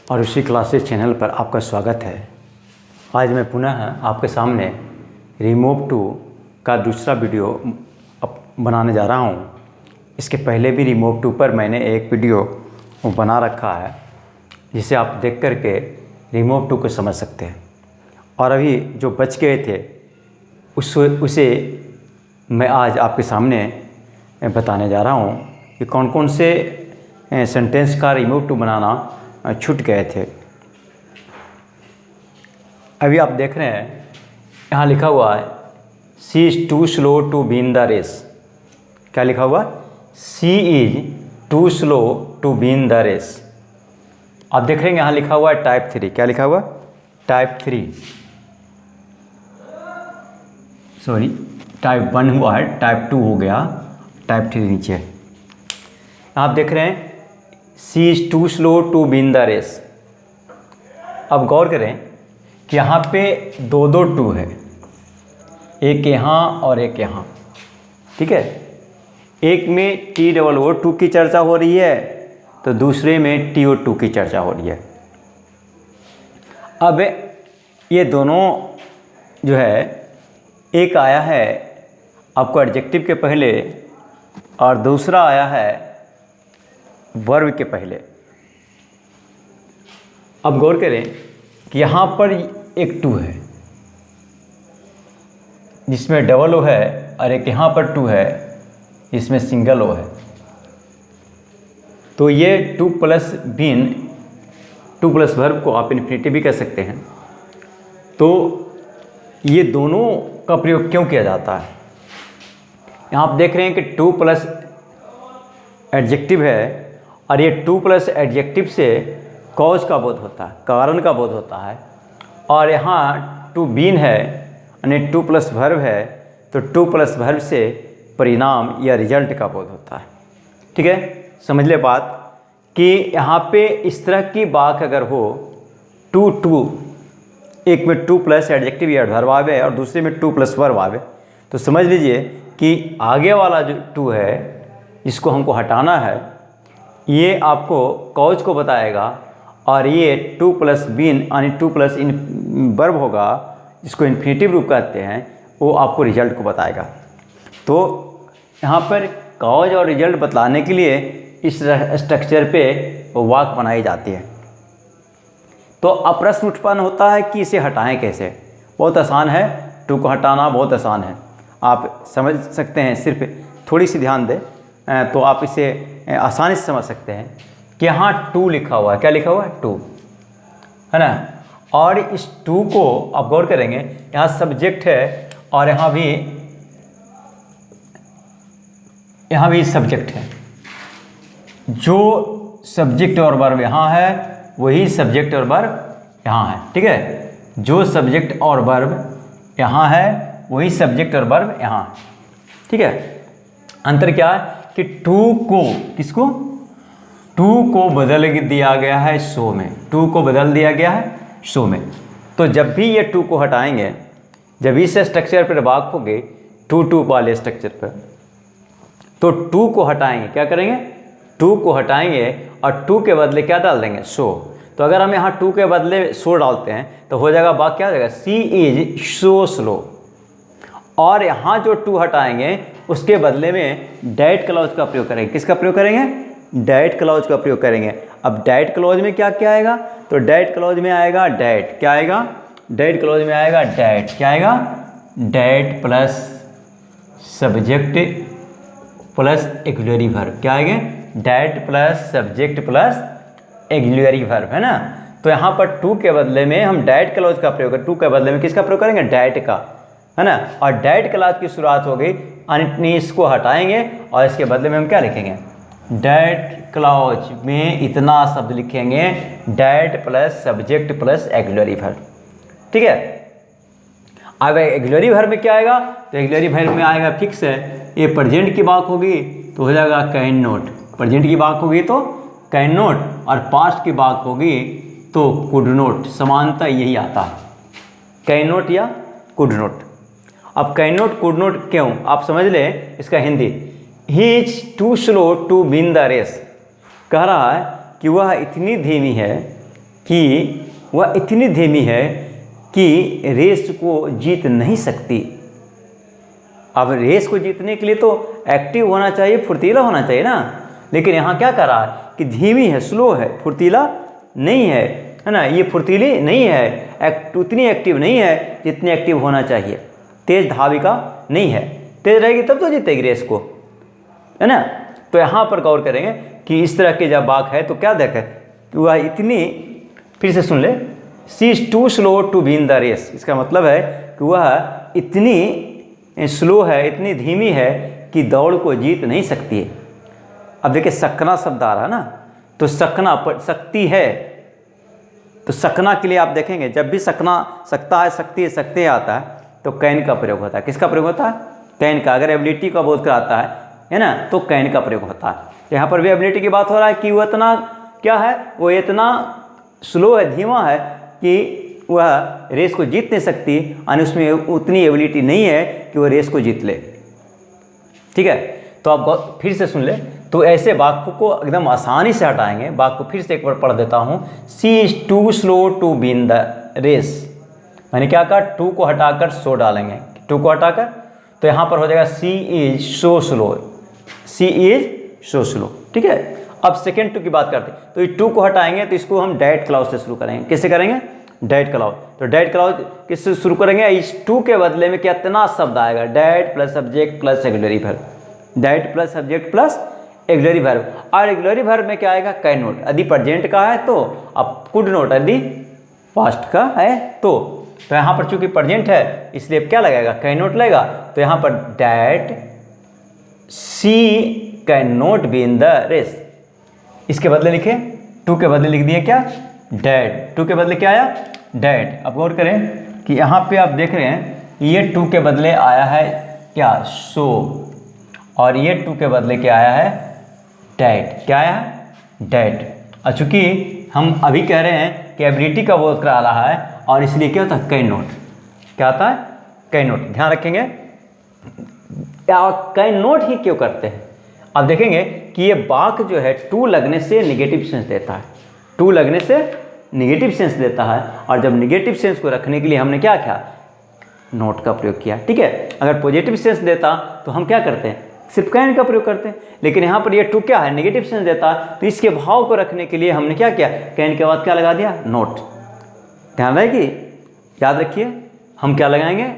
और ऋषि classes channel पर आपका स्वागत है। आज मैं पुनः आपके सामने रिमूव टू का दूसरा वीडियो बनाने जा रहा हूँ। इसके पहले भी रिमूव टू पर मैंने एक वीडियो बना रखा है, जिसे आप देख कर के रिमूव टू को समझ सकते हैं। और अभी जो बच गए थे उसे मैं आज आपके सामने बताने जा रहा हूँ कि कौन कौन से सेंटेंस का रिमूव टू बनाना छूट गए थे। अभी आप देख रहे हैं, यहाँ लिखा हुआ है she is too slow to win the race. क्या लिखा हुआ? She is too slow to win the race. आप देख रहे हैं यहाँ लिखा हुआ है टाइप 3। क्या लिखा हुआ? टाइप 3, सॉरी टाइप 1 हुआ है, टाइप 2 हो गया, टाइप 3 नीचे है। आप देख रहे हैं she is too slow to win the race. अब गौर करें कि यहाँ पे दो दो टू है, एक यहाँ और एक यहाँ, ठीक है। एक में TOO2 की चर्चा हो रही है तो दूसरे में TO2 की चर्चा हो रही है। अब ये दोनों जो है, एक आया है आपको एडजेक्टिव के पहले और दूसरा आया है वर्ब के पहले। अब गौर करें कि यहाँ पर एक टू है जिसमें डबल ओ है और एक यहाँ पर टू है जिसमें सिंगल ओ है। तो ये to plus been, to plus verb को आप इन्फिनिटिव भी कह सकते हैं। तो ये दोनों का प्रयोग क्यों किया जाता है? यहाँ आप देख रहे हैं कि टू प्लस एडजेक्टिव है और ये टू प्लस एडजेक्टिव से कॉज का बोध होता है, कारण का बोध होता है। और यहाँ टू बीन है यानी टू प्लस वर्ब है, तो टू प्लस वर्ब से परिणाम या रिजल्ट का बोध होता है। ठीक है, समझ ले बात कि यहाँ पे इस तरह की बात अगर हो, टू टू, एक में टू प्लस एडजेक्टिव या वर्ब आवे और दूसरे में टू प्लस वर्ब आवे, तो समझ लीजिए कि आगे वाला जो टू है जिसको हमको हटाना है, ये आपको कॉज को बताएगा और ये टू प्लस बीन यानी टू प्लस इन वर्ब होगा जिसको इन्फिनिटिव रूप कहते हैं, वो आपको रिजल्ट को बताएगा। तो यहाँ पर कॉज और रिजल्ट बतलाने के लिए इस स्ट्रक्चर पे वाक्य बनाई जाती है। तो अब प्रश्न उत्पन्न होता है कि इसे हटाएं कैसे? बहुत आसान है, टू को हटाना बहुत आसान है, आप समझ सकते हैं। सिर्फ थोड़ी सी ध्यान दें तो आप इसे आसानी से समझ सकते हैं कि यहाँ टू लिखा हुआ है। क्या लिखा हुआ है? टू, है ना। और इस टू को आप गौर करेंगे, यहाँ सब्जेक्ट है और यहाँ भी सब्जेक्ट है। जो सब्जेक्ट और वर्ब यहाँ है वही सब्जेक्ट और वर्ब यहाँ है, ठीक है। जो सब्जेक्ट और वर्ब यहाँ है वही सब्जेक्ट और वर्ब यहाँ है, ठीक है। अंतर क्या है कि टू को, किसको? टू को बदल दिया गया है सो में, टू को बदल दिया गया है सो में। तो जब भी ये टू को हटाएंगे, जब इस स्ट्रक्चर पर वाकोगे टू टू वाले स्ट्रक्चर पर, तो टू को हटाएंगे, क्या करेंगे? टू को हटाएंगे और टू के बदले क्या डाल देंगे? सो। तो अगर हम यहाँ टू के बदले सो डालते हैं तो हो जाएगा वाक्य, क्या हो जाएगा? She is so slow. और यहाँ जो टू हटाएंगे उसके बदले में डैट क्लॉज का प्रयोग करेंगे। किसका प्रयोग करेंगे? डैट क्लॉज का प्रयोग करेंगे। अब डैट क्लॉज में क्या क्या आएगा? तो डैट क्लॉज में आएगा डैट। क्या आएगा? डैट क्लॉज में आएगा डैट। क्या आएगा? That plus subject plus auxiliary verb. क्या आएगा? That plus subject plus auxiliary verb, है ना। तो यहाँ पर टू के बदले में हम डैट क्लॉज का प्रयोग करें। टू के बदले में किसका प्रयोग करेंगे? डैट का, है ना। और डैट क्लॉज की शुरुआत हो गई, यानी इसको हटाएंगे और इसके बदले में हम क्या लिखेंगे? डैट क्लॉज में इतना शब्द लिखेंगे, that plus subject plus auxiliary verb, ठीक है। अब ऑक्सिलरी वर्ब में क्या आएगा? तो ऑक्सिलरी वर्ब में आएगा फिक्स है, ये प्रेजेंट की बात होगी तो हो जाएगा कैन नॉट, प्रेजेंट की बात होगी तो कैन नॉट, और पास्ट की बात होगी तो कुड नॉट। समानता यही आता है, कैन नॉट या कुड नॉट। अब कैन नॉट कुड नॉट क्यों, आप समझ लें इसका Hindi. He is too slow to win the race, कह रहा है कि वह इतनी धीमी है कि वह इतनी धीमी है कि रेस को जीत नहीं सकती। अब रेस को जीतने के लिए तो एक्टिव होना चाहिए, फुर्तीला होना चाहिए ना, लेकिन यहाँ क्या कर रहा है कि धीमी है, स्लो है, फुर्तीला नहीं है ना, ये फुर्तीली नहीं है, उतनी एक्टिव नहीं है जितनी एक्टिव होना चाहिए, तेज धाविका नहीं है। तेज रहेगी तब तो जीतेगी रेस को, है ना। तो यहाँ पर गौर करेंगे कि इस तरह के जब वाक है तो क्या देखें कि वह इतनी, फिर से सुन ले, she is too slow to win the race. इसका मतलब है कि वह इतनी स्लो है, इतनी धीमी है कि दौड़ को जीत नहीं सकती है। अब देखिए सकना शब्द आ रहा है ना, तो सकना सकती है, तो सकना के लिए आप देखेंगे जब भी सकना, सकता है, सकती है, सकते आता है तो कैन का प्रयोग होता है। किसका प्रयोग होता है? कैन का। अगर एबिलिटी का बोध कराता है ना, तो कैन का प्रयोग होता है। यहाँ पर भी एबिलिटी की बात हो रहा है कि वो इतना क्या है, वो इतना स्लो है, धीमा है कि वह रेस को जीत नहीं सकती, यानी उसमें उतनी एबिलिटी नहीं है कि वह रेस को जीत ले। ठीक है, तो आप फिर से सुन ले। तो ऐसे वाक्य को एकदम आसानी से हटाएंगे। वाक्य को फिर से एक बार पढ़ देता हूँ। She is too slow to win the race, मैंने क्या कहा, टू को हटाकर सो डालेंगे, टू को हटाकर, तो यहाँ पर हो जाएगा she is so slow, she is so slow. ठीक है, अब सेकेंड टू की बात करते हैं। तो ये टू को हटाएंगे तो इसको हम डायरेक्ट क्लाउज से शुरू करेंगे। किससे करेंगे? Direct clause. तो डायरेक्ट क्लाउज किससे शुरू करेंगे? इस टू के बदले में कितना शब्द आएगा? Direct plus subject plus auxiliary verb, direct plus subject plus auxiliary verb. और ऑक्सिलरी वर्ब में क्या आएगा? Can note. यदि प्रेजेंट का है तो, अब कुड नोट यदि पास्ट का है तो यहाँ पर चूंकि प्रेजेंट है इसलिए क्या लगेगा? कैन नोट लगेगा। तो यहाँ पर that she can not be in the race, इसके बदले लिखे, टू के बदले लिख दिए क्या? डैट। टू के बदले क्या आया? डैट। अब गौर करें कि यहाँ पे आप देख रहे हैं ये टू के बदले आया है क्या? सो। और ये टू के बदले क्या आया है? डैट। क्या आया है? डैट। और चूंकि हम अभी कह रहे हैं कि एबिलिटी का बोध करा रहा है और इसलिए क्या होता है? Can note. क्या आता है? Can note. ध्यान रखेंगे कैन नोट ही क्यों करते हैं। अब देखेंगे कि ये वाक्य जो है टू लगने से निगेटिव सेंस देता है, टू लगने से निगेटिव सेंस देता है। और जब निगेटिव सेंस को रखने के लिए हमने क्या किया? नोट का प्रयोग किया। ठीक है, अगर पॉजिटिव सेंस देता तो हम क्या करते हैं? सिर्फ कैन का प्रयोग करते हैं। लेकिन यहाँ पर ये टू क्या है? निगेटिव सेंस देता है, तो इसके भाव को रखने के लिए हमने क्या किया? कैन के बाद क्या लगा दिया? नोट। ध्यान रहेगी, याद रखिए, हम क्या लगाएंगे?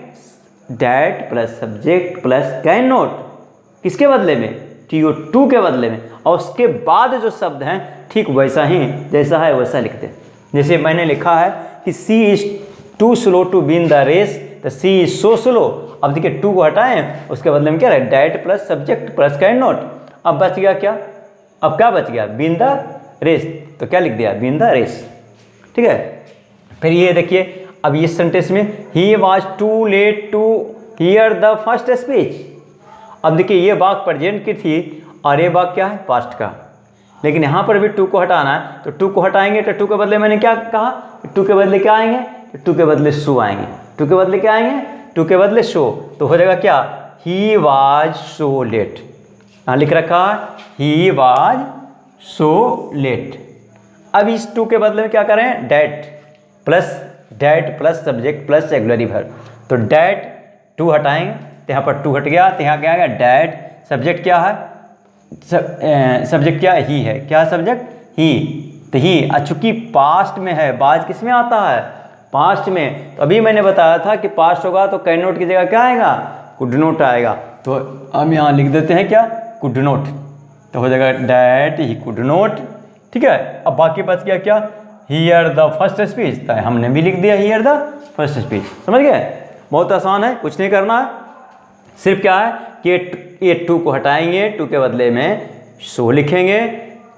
That plus subject plus can note. किसके बदले में? टू के बदले में। और उसके बाद जो शब्द हैं ठीक वैसा ही, जैसा है वैसा लिखते हैं। जैसे मैंने लिखा है कि she is too slow to win the race, तो सी इज सो स्लो। अब देखिए टू को हटाएं, उसके बदले में क्या है? That plus subject plus can not. अब बच गया क्या? अब क्या बच गया? Win the race. तो क्या लिख दिया? Win the race. ठीक है, फिर ये देखिए अब इस सेंटेंस में he was too late to hear the first speech. अब देखिए ये वाक्य प्रेजेंट की थी और ये वाक्य क्या है? पास्ट का। लेकिन यहाँ पर भी टू को हटाना है, तो टू को हटाएंगे तो टू के बदले मैंने क्या कहा? टू के बदले क्या आएंगे? टू के बदले सो आएंगे। टू के बदले क्या आएंगे? टू के बदले सो। तो हो जाएगा क्या? He was so let. यहाँ लिख रखा है ही वॉज सो लेट। अब इस टू के बदले में क्या करें? That plus subject plus auxiliary verb. तो डैट टू हटाएंगे तो यहाँ पर टू हट गया, तो यहाँ क्या आएगा? डैट। सब्जेक्ट क्या है? सब्जेक्ट क्या है? ही है। क्या है सब्जेक्ट? ही। तो ही चूंकि पास्ट में है, बाज किस में आता है? पास्ट में। तो अभी मैंने बताया था कि पास्ट होगा तो कैन नोट की जगह क्या आएगा? कुड नोट आएगा। तो हम यहाँ लिख देते हैं क्या? Could note. तो हो जाएगा डैट ही कुड नोट। ठीक है, अब बाकी बच गया क्या? Here the first speech. तो हमने भी लिख दिया हियर द फर्स्ट स्पीच। समझ गए? बहुत आसान है, कुछ नहीं करना है। सिर्फ क्या है कि ये टू को हटाएंगे, टू के बदले में सो लिखेंगे,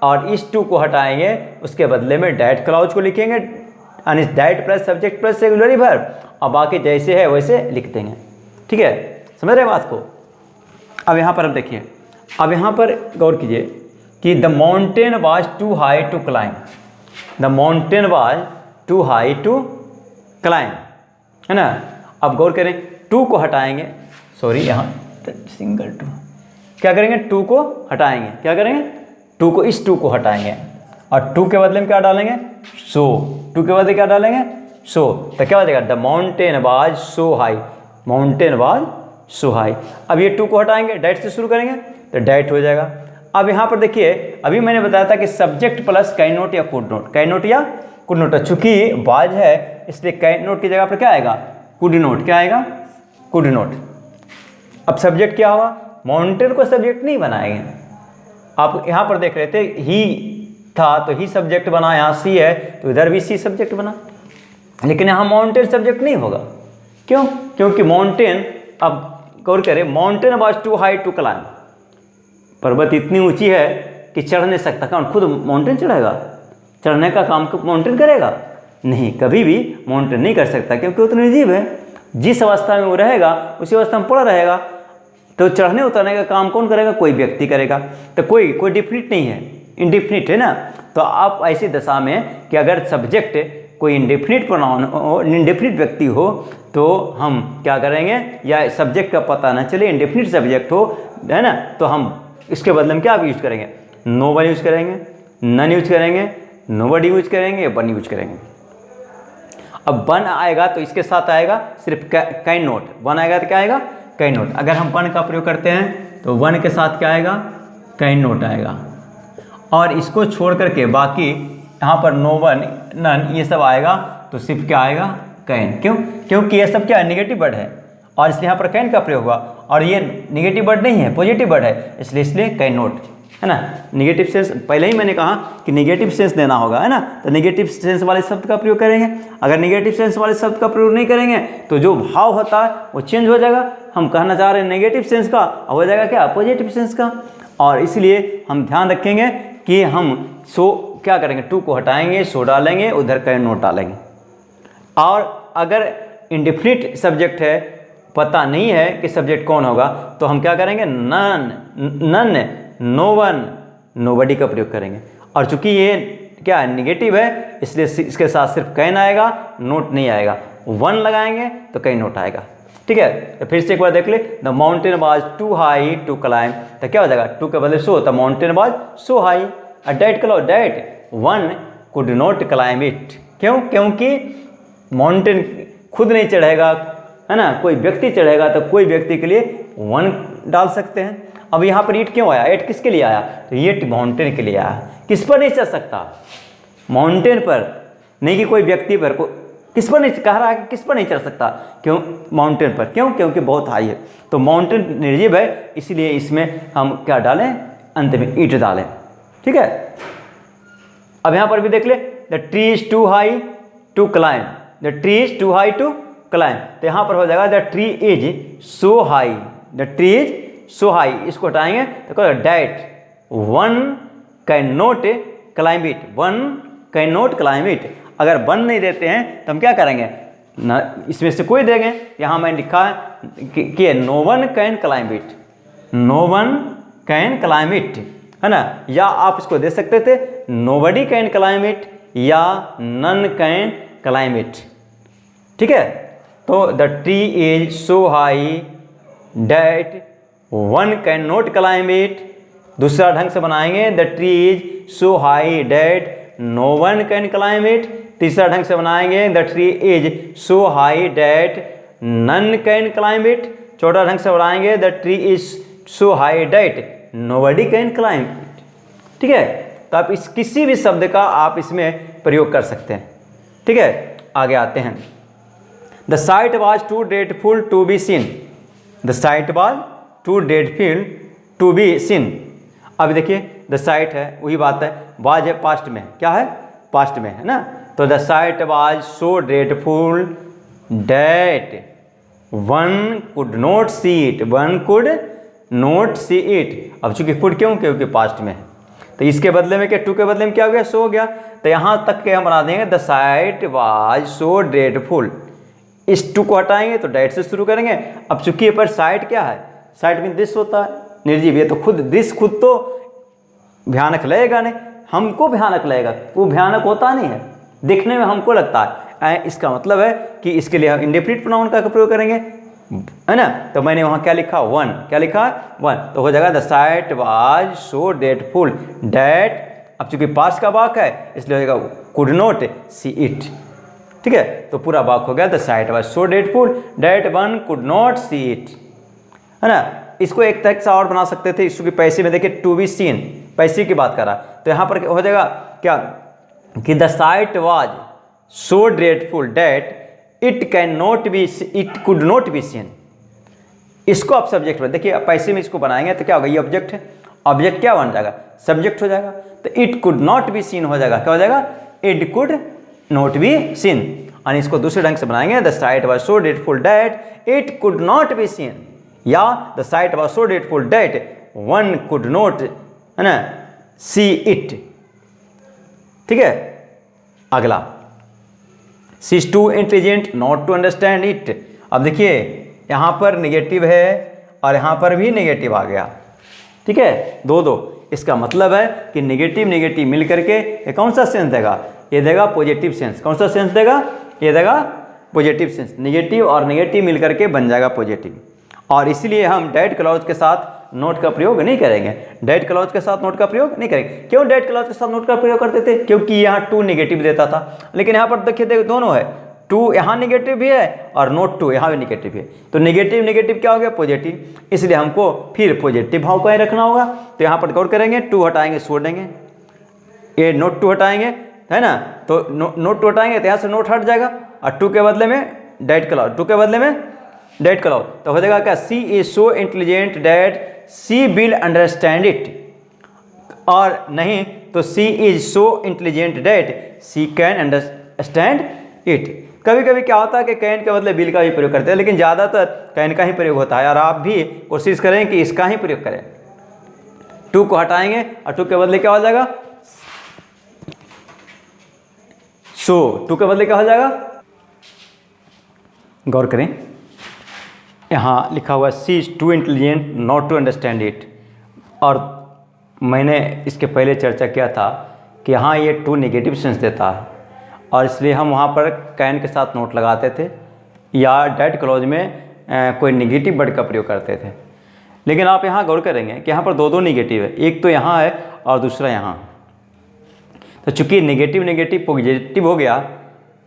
और इस टू को हटाएंगे उसके बदले में डैट क्लाउज को लिखेंगे, यानी that plus subject plus auxiliary verb, और बाकी जैसे है वैसे लिख देंगे। ठीक है, समझ रहे बात को? अब यहाँ पर हम देखिए, अब यहाँ पर गौर कीजिए कि the mountain was too high to climb. The mountain was too high to climb, है ना। अब गौर करें, टू को हटाएंगे, सॉरी यहाँ सिंगल टू, क्या करेंगे? टू को हटाएंगे। क्या करेंगे? टू को, इस टू को हटाएंगे, और टू के बदले में क्या डालेंगे, सो, टू के बदले क्या डालेंगे, सो, तो क्या हो जाएगा, the mountain was so high, mountain was so high. अब ये टू को हटाएंगे, डैट से शुरू करेंगे तो डैट हो जाएगा। अब यहाँ पर देखिए, अभी मैंने बताया था कि सब्जेक्ट प्लस कैन नोट या कुड नोट, कैन नोट या कुड नोट, चूंकि वाज है इसलिए कैन नोट की जगह पर क्या आएगा, कुड नोट, क्या आएगा, कुड नोट। अब सब्जेक्ट क्या होगा, माउंटेन को सब्जेक्ट नहीं बनाएंगे। आप यहाँ पर देख रहे थे ही था तो ही सब्जेक्ट बना, यहाँ सी है तो इधर भी सी सब्जेक्ट बना, लेकिन यहाँ माउंटेन सब्जेक्ट नहीं होगा। क्यों, क्योंकि माउंटेन, अब गौर करें, mountain was too high to climb, पर्वत इतनी ऊंची है कि चढ़ नहीं सकता, कौन, खुद माउंटेन चढ़ेगा, चढ़ने का काम माउंटेन करेगा नहीं, कभी भी माउंटेन नहीं कर सकता, क्योंकि वो तो निर्जीव है, जिस अवस्था में वो रहेगा उसी अवस्था में पड़ा रहेगा, तो चढ़ने उतरने का काम कौन करेगा, कोई व्यक्ति करेगा। तो कोई डिफिनिट नहीं है, इंडिफिनिट है ना। तो आप ऐसी दशा में कि अगर सब्जेक्ट कोई इंडेफिनिट प्रोनाउन हो, इंडेफिनिट व्यक्ति हो, तो हम क्या करेंगे, या सब्जेक्ट का पता न चले, इंडेफिनिट सब्जेक्ट हो, है ना, तो हम इसके बदले में क्या यूज करेंगे, नो वन यूज करेंगे, नन यूज करेंगे, नोबडी यूज करेंगे, वन यूज करेंगे। अब वन आएगा तो इसके साथ आएगा सिर्फ कैन नोट, वन आएगा तो क्या आएगा, कैन नोट। अगर हम वन का प्रयोग करते हैं तो वन के साथ क्या आएगा, कैन नोट आएगा, और इसको छोड़ करके बाकी यहाँ पर नो वन नन ये सब आएगा तो सिर्फ क्या आएगा, कैन। क्यों, क्योंकि ये सब क्या है, निगेटिव वर्ड है, और इसलिए यहाँ पर कैन का प्रयोग हुआ, और ये निगेटिव वर्ड नहीं है, पॉजिटिव वर्ड है, इसलिए कैन नोट, है ना। निगेटिव सेंस, पहले ही मैंने कहा कि निगेटिव सेंस देना होगा, है ना, तो निगेटिव सेंस वाले शब्द का प्रयोग करेंगे। अगर निगेटिव सेंस वाले शब्द का प्रयोग नहीं करेंगे तो जो भाव होता है वो चेंज हो जाएगा। हम कहना चाह रहे हैं नेगेटिव सेंस का, हो जाएगा क्या, पॉजिटिव सेंस का। और इसलिए हम ध्यान रखेंगे कि हम सो क्या करेंगे, टू को हटाएंगे, सो डालेंगे, उधर कैन नोट डालेंगे। और अगर इंडिफिनिट सब्जेक्ट है, पता नहीं है कि सब्जेक्ट कौन होगा, तो हम क्या करेंगे, none, none, no one, nobody का प्रयोग करेंगे। और चूंकि ये क्या है, निगेटिव है, इसलिए इसके साथ सिर्फ कैन आएगा, नोट नहीं आएगा। वन लगाएंगे तो कैन नोट आएगा, ठीक है। तो फिर से एक बार देख ले, the mountain was too high to climb, तो क्या हो जाएगा, टू के बदले so, the mountain was so high. That कलो, that one could not climb it. क्यों, क्योंकि माउंटेन खुद नहीं चढ़ेगा, है ना, कोई व्यक्ति चढ़ेगा, तो कोई व्यक्ति के लिए वन डाल सकते हैं। अब यहाँ पर ईट क्यों आया, ईट किसके लिए आया, तो ईट माउंटेन के लिए आया। किस पर नहीं चढ़ सकता, माउंटेन पर, नहीं कि कोई व्यक्ति पर, किस पर नहीं, कह रहा है कि किस पर नहीं चढ़ सकता, क्यों, माउंटेन पर। क्यों, क्योंकि बहुत हाई है, तो माउंटेन निर्जीव है, इसलिए इसमें हम क्या डालें, अंत में ईट डालें, ठीक है। अब यहाँ पर भी देख ले, the tree is too high to climb, the tree is too high to climb, तो यहाँ पर हो जाएगा the tree is so high, the tree is so high. इसको हटाएंगे तो क्या, that one can not climb it, one can not climb it. अगर वन नहीं देते हैं तो हम क्या करेंगे ना, इसमें से कोई देंगे। यहाँ मैंने लिखा है कि no one can climb it, no one can climb it, है ना। या आप इसको दे सकते थे नोबडी कैन क्लाइम इट या नन कैन क्लाइम इट, ठीक है। तो the tree is so high that one can not climb it. दूसरा ढंग से बनाएंगे, the tree is so high that no one can climb it. तीसरा ढंग से बनाएंगे, the tree is so high that none can climb it. चौथा ढंग से बनाएंगे, the tree is so high that nobody can climb it, ठीक है। तो आप इस किसी भी शब्द का आप इसमें प्रयोग कर सकते हैं, ठीक है। आगे आते हैं, the sight was too dreadful to be seen, the sight was too dreadful to be seen. अब देखिए, द साइट है, वही बात है, वाज है, पास्ट में है, क्या है, पास्ट में है ना। तो the site was so dreadful that one could not see it, one could not see it. अब चूंकि कुड क्यों, क्योंकि पास्ट में है, तो इसके बदले में क्या, टू के बदले में क्या हो गया, सो हो गया। तो यहाँ तक के हम बना देंगे, the site was so dreadful. इस टू को हटाएंगे तो डैट से शुरू करेंगे। अब चूंकि पर साइट क्या है, साइट में दृश्य होता है, निर्जीव, ये तो खुद दृश्य खुद तो भयानक लगेगा नहीं, हमको भयानक लगेगा, वो भयानक होता नहीं है, दिखने में हमको लगता है। इसका मतलब है कि इसके लिए हम इंडेफिनिट प्रोनाउन का प्रयोग करेंगे, है ना। तो मैंने वहाँ क्या लिखा, वन, क्या लिखा, वन। तो हो जाएगा the site was so dreadful that अब चूंकि पास का वाक है इसलिए होगा कुड नॉट सी इट। ठीक है, तो पूरा वाक हो गया the site was so dreadful that one could not see it, है ना। इसको एक तरह से और बना सकते थे, इसको पैसे में देखिए टू बी सीन, पैसे की बात करा तो यहाँ पर हो जाएगा क्या कि the site was so dreadful that it can not be, it could not be scene. इसको आप सब्जेक्ट में देखिए, पैसे में इसको बनाएंगे तो क्या होगा, ये ऑब्जेक्ट है, ऑब्जेक्ट क्या बन जाएगा, सब्जेक्ट हो जाएगा। तो it could not be seen हो जाएगा, क्या हो जाएगा, it could not be seen. और इसको दूसरे ढंग से बनाएंगे the site was so dreadful that it could not be seen, या the site was so dreadful that one could not, है ना, सी इट। ठीक है, अगला she is too intelligent not to understand it. अब देखिए यहाँ पर नेगेटिव है और यहाँ पर भी नेगेटिव आ गया। ठीक है, दो दो, इसका मतलब है कि नेगेटिव नेगेटिव मिल करके ये कौन सा सेंस देगा, ये देगा पॉजिटिव सेंस। कौन सा सेंस देगा, ये देगा पॉजिटिव सेंस। नेगेटिव और नेगेटिव मिल करके बन जाएगा पॉजिटिव। और इसलिए हम डैट क्लॉज के साथ नोट का प्रयोग नहीं करेंगे, डैट क्लॉज के साथ नोट का प्रयोग नहीं करेंगे। क्यों डैट क्लॉज के साथ नोट का प्रयोग करते थे, क्योंकि यहाँ टू नेगेटिव देता था, लेकिन यहाँ पर देखिए दोनों है, टू यहाँ नेगेटिव भी है और नोट टू यहाँ भी नेगेटिव है, तो नेगेटिव नेगेटिव क्या हो गया, पॉजिटिव, इसलिए हमको फिर पॉजिटिव भाव का ही रखना होगा। तो यहाँ पर गौर करेंगे, टू हटाएंगे छोड़ देंगे, ये नोट टू हटाएंगे, है ना, तो नोट टू हटाएंगे तो यहाँ से नोट हट जाएगा और टू के बदले में डैट क्लॉज, टू के बदले में डैट क्लॉज, तो हो जाएगा क्या, she is so intelligent that she will understand it, और नहीं तो she is so intelligent that she can understand it. कभी कभी क्या होता है कि कैन के बदले विल का भी प्रयोग करते हैं, लेकिन ज़्यादातर कैन का ही प्रयोग होता है, और आप भी कोशिश करें कि इसका ही प्रयोग करें। टू को हटाएंगे और टू के बदले क्या हो जाएगा, सो टू के बदले क्या हो जाएगा, गौर करें यहाँ लिखा हुआ she is too intelligent not to understand it, और मैंने इसके पहले चर्चा किया था कि यहाँ ये टू नेगेटिव सेंस देता है, और इसलिए हम वहाँ पर कैन के साथ नोट लगाते थे या डैट क्लॉज में कोई नेगेटिव वर्ड का प्रयोग करते थे। लेकिन आप यहाँ गौर करेंगे कि यहाँ पर दो दो नेगेटिव है, एक तो यहाँ है और दूसरा यहाँ, तो चूंकि नेगेटिव नेगेटिव पॉजिटिव हो गया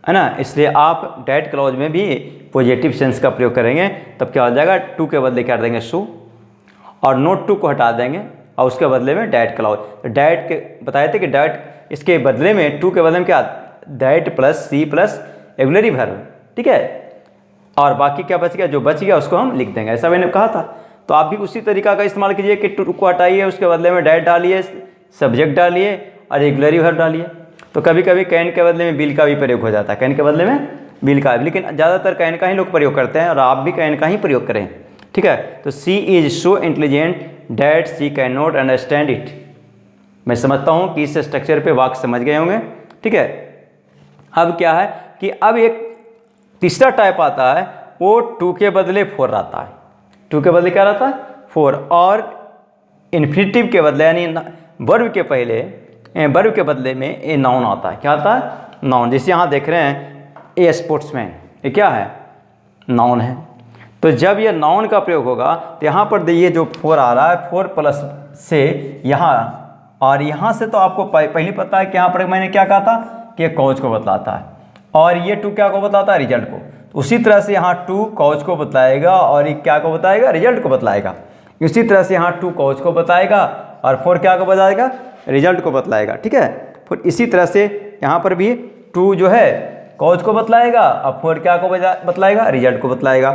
है ना, इसलिए आप डैट क्लॉज में भी पॉजिटिव सेंस का प्रयोग करेंगे, तब क्या हो जाएगा, टू के बदले क्या कर देंगे, सो, और नोट टू को हटा देंगे और उसके बदले में डैट क्लॉज। तो डैट के बताए थे कि डैट इसके बदले में, टू के बदले में क्या, that plus she plus auxiliary verb. ठीक है, और बाकी क्या बच गया, जो बच गया उसको हम लिख देंगे, ऐसा मैंने कहा था। तो आप भी उसी तरीका का इस्तेमाल कीजिए कि टू को हटाइए, उसके बदले में डैट डालिए, सब्जेक्ट डालिए और एगुलरी वर्ब डालिए। तो कभी कभी कैन के बदले में बिल का भी प्रयोग हो जाता है, कैन के बदले में बिल का, लेकिन ज़्यादातर कैन का ही लोग प्रयोग करते हैं, और आप भी कैन का ही प्रयोग करें। ठीक है, तो she is so intelligent that she can not understand it. मैं समझता हूँ कि इस स्ट्रक्चर पे वाक्य समझ गए होंगे। ठीक है, अब क्या है कि अब एक तीसरा टाइप आता है, वो टू के बदले फोर आता है। टू के बदले क्या रहता है, फोर, और इन्फिनिटिव के बदले यानी वर्ब के पहले, वर्ब के बदले में ए नाउन आता है। क्या आता है, नाउन। जैसे यहाँ देख रहे हैं ए स्पोर्ट्समैन, ये क्या है, नाउन है। तो जब ये नाउन का प्रयोग होगा तो यहाँ पर ये जो फोर आ रहा है, फोर प्लस से यहाँ, और यहाँ से तो आपको पहले पता है कि यहाँ पर मैंने क्या कहा था कि कॉज को बतलाता है, और ये टू क्या को बताता है, रिजल्ट को। तो उसी तरह से यहाँ टू कॉज को बताएगा और ये क्या को बताएगा, रिजल्ट को बतलाएगा। इसी तरह से यहाँ टू कॉज को बताएगा और फोर क्या को बताएगा, रिजल्ट को बतलाएगा। ठीक है, फिर इसी तरह से यहाँ पर भी टू जो है कॉज को बतलाएगा और फोर क्या को बतलाएगा, रिजल्ट को बतलाएगा।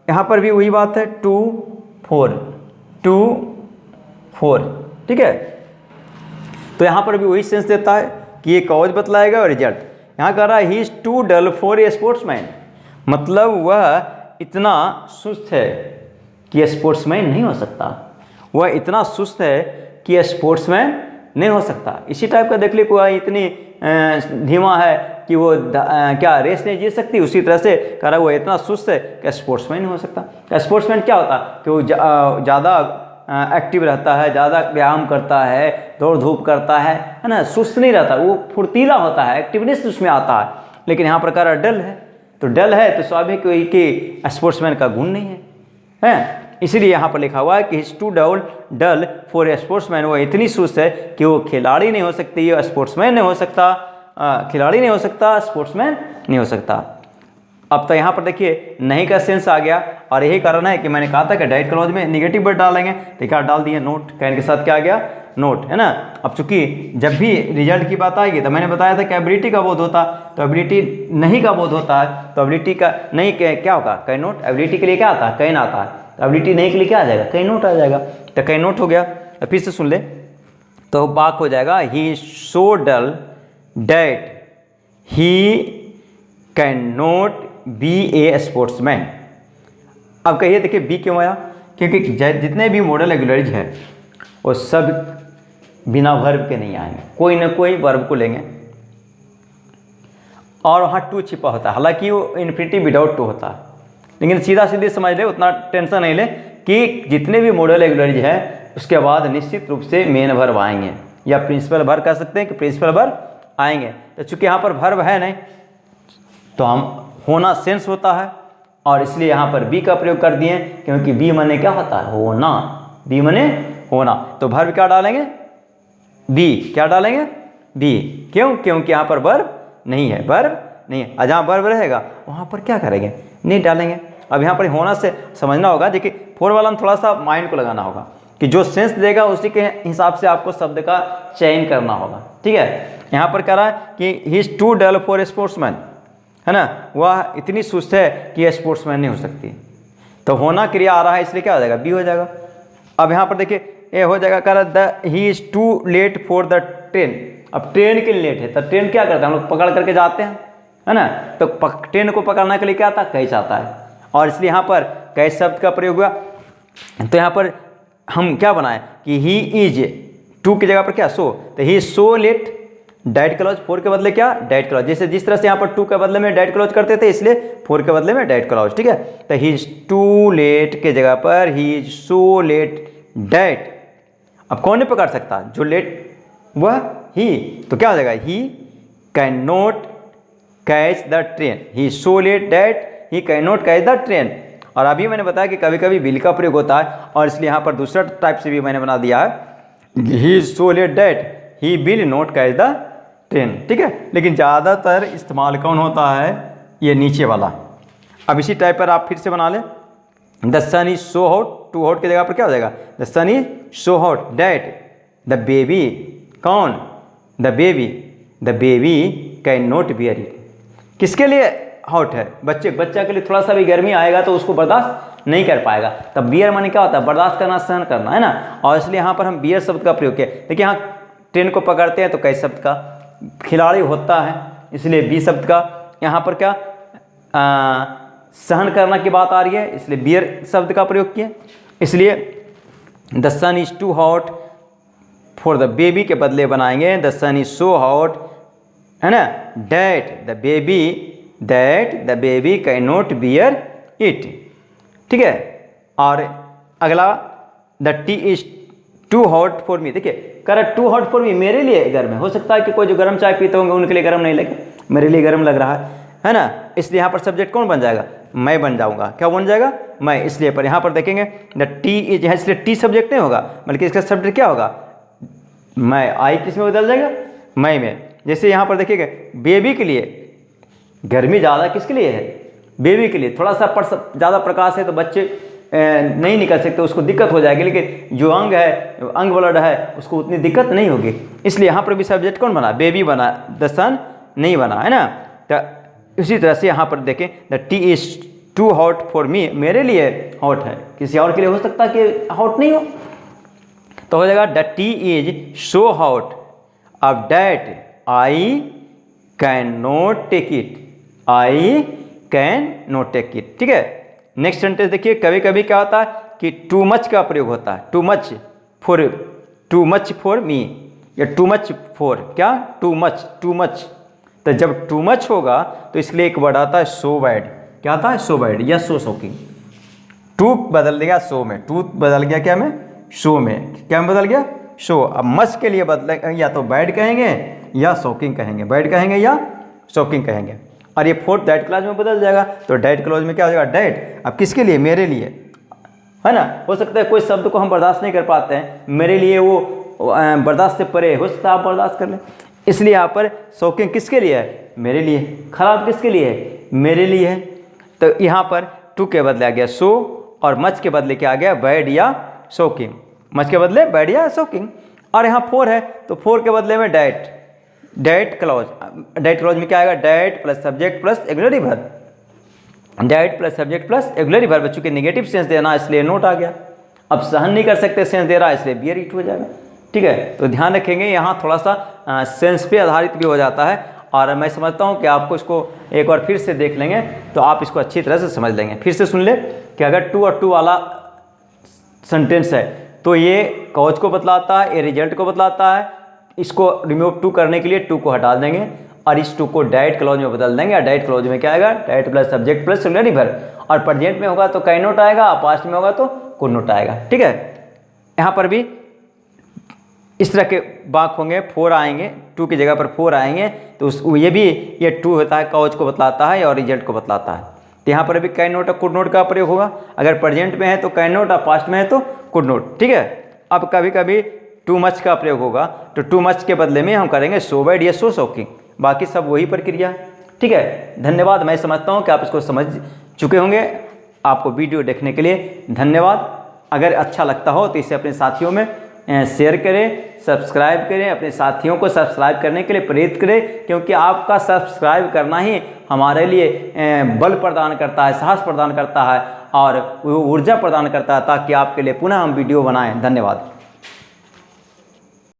यहाँ पर भी वही बात है, टू फोर, टू फोर। ठीक है, तो यहाँ पर भी वही सेंस देता है कि ये कॉज बतलाएगा और रिजल्ट। यहाँ कह रहा है he is too dull for a sportsman, मतलब वह इतना सुस्त है कि स्पोर्ट्समैन नहीं हो सकता, वह इतना सुस्त है कि स्पोर्ट्समैन नहीं हो सकता। इसी टाइप का देख ली, कोई इतनी धीमा है कि वो क्या रेस नहीं जीत सकती, उसी तरह से कह रहा है वो इतना सुस्त है कि स्पोर्ट्समैन नहीं हो सकता। स्पोर्ट्समैन क्या होता है कि वो ज़्यादा एक्टिव रहता है, ज़्यादा व्यायाम करता है, दौड़ धूप करता है ना, सुस्त नहीं रहता, वो फुर्तीला होता है, एक्टिवनेस उसमें आता है। लेकिन यहाँ प्रकार डल है, तो डल है तो स्वाभाविक कि स्पोर्ट्समैन का गुण नहीं है। इसीलिए यहाँ पर लिखा हुआ है कि he's too dull for a sportsman, वो इतनी सुस्त है कि वो खिलाड़ी नहीं हो सकती, स्पोर्ट्समैन नहीं हो सकता, खिलाड़ी नहीं हो सकता, स्पोर्ट्समैन नहीं हो सकता। अब तो यहाँ पर देखिए नहीं का सेंस आ गया, और यही कारण है कि मैंने कहा था कि डाइट क्लॉज में निगेटिव वर्ड डालेंगे, तो क्या डाल दिए नोट, कैन के साथ क्या आ गया नोट, है ना। अब चूंकि जब भी रिजल्ट की बात आएगी तो मैंने बताया था कि एबिलिटी का बोध होता, तो एबिलिटी नहीं का बोध होता है, तो एबिलिटी का नहीं क्या होगा कैन नोट, एबिलिटी के लिए क्या आता है कैन आता है, तो एबिलिटी नहीं के लिए क्या आ जाएगा कैन नोट आ जाएगा, तो कैन नोट हो गया। तो फिर से सुन ले, तो बात हो जाएगा he so dull that he can not be a sportsman. अब कहिए देखिए बी क्यों आया, क्योंकि जितने भी मॉडल रेगुलरीज है वो सब बिना वर्ब के नहीं आएंगे, कोई ना कोई वर्ब को लेंगे, और वहाँ टू छिपा होता है, हालांकि वो इन्फिनिटिव विदाउट टू होता है, लेकिन सीधा सीधे समझ ले, उतना टेंशन नहीं ले कि जितने भी मॉडल रेगुलरीज है उसके बाद निश्चित रूप से मेन वर्ब आएंगे, या प्रिंसिपल वर्ब कह सकते हैं कि प्रिंसिपल वर्ब आएंगे। तो चूंकि यहाँ पर वर्ब है नहीं, तो हम होना सेंस होता है, और इसलिए यहाँ पर बी का प्रयोग कर दिए, क्योंकि बी माने क्या होता है होना, बी माने होना, तो वर्ब क्या डालेंगे बी, क्या डालेंगे बी, क्यों, क्योंकि यहाँ पर वर्ब नहीं है, वर्ब नहीं है, जहाँ वर्ब रहेगा वहाँ पर क्या करेंगे नहीं डालेंगे। अब यहाँ पर होना से समझना होगा, देखिए 4 वाला में थोड़ा सा माइंड को लगाना होगा कि जो सेंस देगा उसी के हिसाब से आपको शब्द का चयन करना होगा, ठीक है। यहाँ पर कह रहा है कि he is too dull for a sportsman, है ना, वह इतनी सुस्त है कि यह स्पोर्ट्समैन नहीं हो सकती, तो होना क्रिया आ रहा है इसलिए क्या हो जाएगा बी हो जाएगा। अब यहाँ पर देखिए ए हो जाएगा, कह रहा the he is too late for the train, अब ट्रेन के लिए लेट है, तो ट्रेन क्या करता है हम लोग पकड़ करके जाते हैं, है ना, तो ट्रेन को पकड़ने के लिए क्या आता है कैच आता है, और इसलिए यहाँ पर कैच शब्द का प्रयोग हुआ। तो यहाँ पर हम क्या बनाए कि ही इज टू की जगह पर क्या सो, तो ही सो लेट डाइट क्लॉज, 4 के बदले क्या डाइट क्लॉज, जैसे जिस तरह से यहाँ पर 2 के बदले में डाइट क्लॉज करते थे इसलिए 4 के बदले में डाइट क्लॉज, ठीक है। तो ही इज टू लेट के जगह पर he is so let diet, अब कौन नहीं पकड़ सकता, जो लेट वह ही, तो क्या हो जाएगा he can not catch the train, he so let diet he can not catch the train. और अभी मैंने बताया कि कभी कभी विल का प्रयोग होता है, और इसलिए यहाँ पर दूसरा टाइप से भी मैंने बना दिया है he is so let that he will not catch the train, ठीक है। लेकिन ज़्यादातर इस्तेमाल कौन होता है ये नीचे वाला। अब इसी टाइप पर आप फिर से बना लें, the sun is so hot, too hot की जगह पर क्या हो जाएगा the sun is so hot that the baby, कौन the baby can not bear it, किसके लिए हॉट है बच्चा के लिए थोड़ा सा भी गर्मी आएगा तो उसको बर्दाश्त नहीं कर पाएगा, तब बियर माने क्या होता है बर्दाश्त करना, सहन करना, है ना, और इसलिए यहाँ पर हम बियर शब्द का प्रयोग किया। देखिए यहाँ ट्रेन को पकड़ते हैं तो कैच शब्द का, खिलाड़ी होता है इसलिए बी शब्द का, यहाँ पर क्या सहन करना की बात आ रही है इसलिए बियर शब्द का प्रयोग किया। इसलिए the sun is too hot for the baby के बदले बनाएंगे the sun is so hot, है ना, that the baby can not bear it, ठीक है। और अगला the tea is too hot for me, देखिए कर टू हॉट फॉर मी, मेरे लिए गर्म है, हो सकता है कि कोई जो गर्म चाय पीते होंगे उनके लिए गर्म नहीं लगे, मेरे लिए गर्म लग रहा है ना, इसलिए यहाँ पर सब्जेक्ट कौन बन जाएगा मैं बन जाऊँगा, क्या बन जाएगा मैं, इसलिए पर यहाँ पर देखेंगे द टी इज, इसलिए टी सब्जेक्ट नहीं होगा बल्कि इसका सब्जेक्ट क्या होगा मैं, आई किस में बदल जाएगा मैं में। जैसे यहाँ पर देखिएगा बेबी के लिए गर्मी ज़्यादा किसके लिए है बेबी के लिए, थोड़ा सा ज़्यादा प्रकाश है तो बच्चे नहीं निकल सकते, उसको दिक्कत हो जाएगी, लेकिन जो अंग है अंग ब्लड है उसको उतनी दिक्कत नहीं होगी, इसलिए यहाँ पर भी सब्जेक्ट कौन बना बेबी बना, द सन नहीं बना, है ना। तो इसी तरह से यहाँ पर देखें the tea is too hot for me, मेरे लिए हॉट है, किसी और के लिए हो सकता है कि हॉट नहीं हो, तो हो जाएगा the tea is so hot अब that I can not take it, I can not take it, ठीक है। नेक्स्ट सेंटेंस देखिए, कभी कभी क्या होता है कि टू मच का प्रयोग होता है, टू मच फॉर मी या टू मच फॉर क्या टू मच, तो जब टू मच होगा तो इसलिए एक वर्ड आता है सो बैड, क्या आता है सो बैड या सो शॉकिंग, टू बदल देगा सो में, टू बदल गया क्या में शो में, क्या में बदल गया शो। अब मच के लिए बदले या तो बैड कहेंगे या शॉकिंग कहेंगे, बैड कहेंगे या शॉकिंग कहेंगे, और ये फोर्थ डाइट क्लॉज में बदल जाएगा, तो डाइट क्लॉज में क्या हो जाएगा डाइट, अब किसके लिए मेरे लिए, है ना। हो सकता है कोई शब्द को हम बर्दाश्त नहीं कर पाते हैं, मेरे लिए वो बर्दाश्त से परे, हो सकता है आप बर्दाश्त कर लें। इसलिए यहाँ पर शौकीन किसके लिए है? मेरे लिए। खराब किसके लिए है? मेरे लिए है। तो यहाँ पर टू के बदले आ गया सो, और मच के बदले क्या आ गया? बैड या शौकीन। मच के बदले बैड या शौकीन। और यहाँ फोर है तो फोर के बदले में that, that clause. That clause में क्या आएगा? That plus subject plus auxiliary verb. That plus subject plus auxiliary verb, चूंकि नेगेटिव सेंस देना इसलिए नोट आ गया। अब सहन नहीं कर सकते सेंस दे रहा है इसलिए बियर इट हो जाएगा। ठीक है, तो ध्यान रखेंगे यहाँ थोड़ा सा सेंस पे आधारित भी हो जाता है, और मैं समझता हूँ कि आपको इसको एक बार फिर से देख लेंगे तो आप इसको अच्छी तरह से समझ लेंगे। फिर से सुन ले कि अगर टू और टू वाला सेंटेंस है तो ये कॉज को बतलाता है, ये रिजल्ट को बतलाता है। इसको रिमूव टू करने के लिए टू को हटा देंगे और इस टू को डाइट क्लॉज में बदल देंगे। और डाइट क्लॉज में क्या आएगा? Diet plus subject plus auxiliary verb. और प्रेजेंट में होगा तो कैन नॉट आएगा, पास्ट में होगा तो कुड नॉट आएगा। ठीक है, यहाँ पर भी इस तरह के वाक्य होंगे, फोर आएंगे, टू की जगह पर फोर आएंगे तो ये भी ये टू होता है, कॉज को बतलाता है और रिजल्ट को बतलाता है। तो यहाँ पर भी कैन नॉट और कुड नॉट का प्रयोग होगा। अगर प्रेजेंट में है तो कैन नॉट और पास्ट में है तो कुड नॉट। ठीक है, अब कभी कभी टू मच का प्रयोग होगा तो टू मच के बदले में हम करेंगे सो बैड या सो शॉकिंग। बाकी सब वही प्रक्रिया। ठीक है, धन्यवाद। मैं समझता हूँ कि आप इसको समझ चुके होंगे। आपको वीडियो देखने के लिए धन्यवाद। अगर अच्छा लगता हो तो इसे अपने साथियों में शेयर करें, सब्सक्राइब करें, अपने साथियों को सब्सक्राइब करने के लिए प्रेरित करें, क्योंकि आपका सब्सक्राइब करना ही हमारे लिए बल प्रदान करता है, साहस प्रदान करता है और ऊर्जा प्रदान करता है, ताकि आपके लिए पुनः हम वीडियो बनाएं। धन्यवाद।